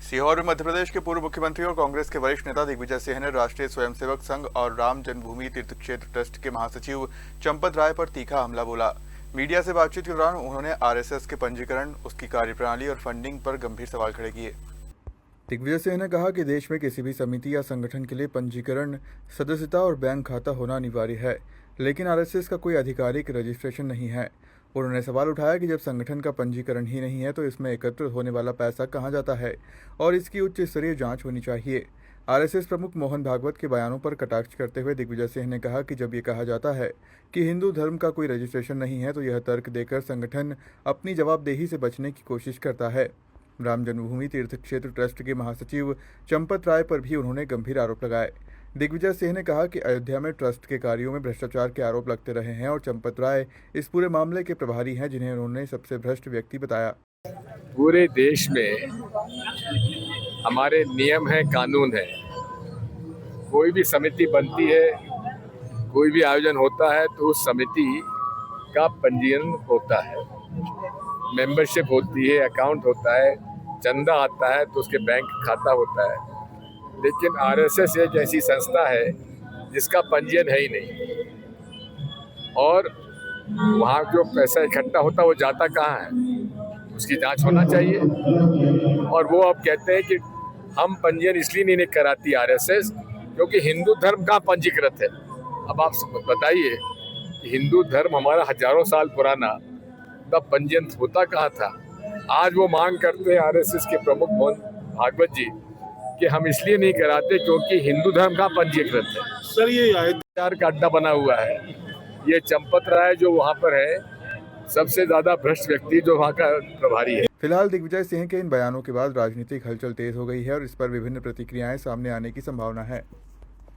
सीहोर में मध्य प्रदेश के पूर्व मुख्यमंत्री और कांग्रेस के वरिष्ठ नेता दिग्विजय सिंह ने राष्ट्रीय स्वयंसेवक संघ और राम जन्मभूमि तीर्थ क्षेत्र ट्रस्ट के महासचिव चंपत राय पर तीखा हमला बोला। मीडिया से बातचीत के दौरान उन्होंने आरएसएस के पंजीकरण, उसकी कार्यप्रणाली और फंडिंग पर गंभीर सवाल खड़े किए। दिग्विजय सिंह ने कहा कि देश में किसी भी समिति या संगठन के लिए पंजीकरण, सदस्यता और बैंक खाता होना अनिवार्य है, लेकिन आरएसएस का कोई आधिकारिक रजिस्ट्रेशन नहीं है। उन्होंने सवाल उठाया कि जब संगठन का पंजीकरण ही नहीं है तो इसमें एकत्र होने वाला पैसा कहां जाता है और इसकी उच्च स्तरीय जांच होनी चाहिए। आरएसएस प्रमुख मोहन भागवत के बयानों पर कटाक्ष करते हुए दिग्विजय सिंह ने कहा कि जब ये कहा जाता है कि हिंदू धर्म का कोई रजिस्ट्रेशन नहीं है तो यह तर्क देकर संगठन अपनी जवाबदेही से बचने की कोशिश करता है। राम जन्मभूमि तीर्थ क्षेत्र ट्रस्ट के महासचिव चंपत राय पर भी उन्होंने गंभीर आरोप लगाए। दिग्विजय सिंह ने कहा कि अयोध्या में ट्रस्ट के कार्यों में भ्रष्टाचार के आरोप लगते रहे हैं और चंपत राय इस पूरे मामले के प्रभारी हैं, जिन्हें उन्होंने सबसे भ्रष्ट व्यक्ति बताया। पूरे देश में हमारे नियम है, कानून है। कोई भी समिति बनती है, कोई भी आयोजन होता है तो उस समिति का पंजीयन होता है, मेंबरशिप होती है, अकाउंट होता है, चंदा आता है तो उसके बैंक खाता होता है। लेकिन आरएसएस एक ऐसी संस्था है जिसका पंजीयन है ही नहीं, और वहाँ जो पैसा इकट्ठा होता है वो जाता कहाँ है, उसकी जांच होना चाहिए। और वो अब कहते हैं कि हम पंजीयन इसलिए नहीं कराती आरएसएस क्योंकि हिंदू धर्म कहाँ पंजीकृत है। अब आप बताइए कि हिंदू धर्म हमारा हजारों साल पुराना, तब पंजीयन होता कहाँ था। आज वो मांग करते हैं आरएसएस के प्रमुख मोहन भागवत जी कि हम इसलिए नहीं कराते क्योंकि हिंदू धर्म कहाँ पंजीकृत है। सर, ये अयोध्या का अड्डा बना हुआ है। ये चंपत राय जो वहाँ पर है, सबसे ज्यादा भ्रष्ट व्यक्ति जो वहाँ का प्रभारी है। फिलहाल दिग्विजय सिंह के इन बयानों के बाद राजनीतिक हलचल तेज हो गई है और इस पर विभिन्न प्रतिक्रियाएं सामने आने की संभावना है।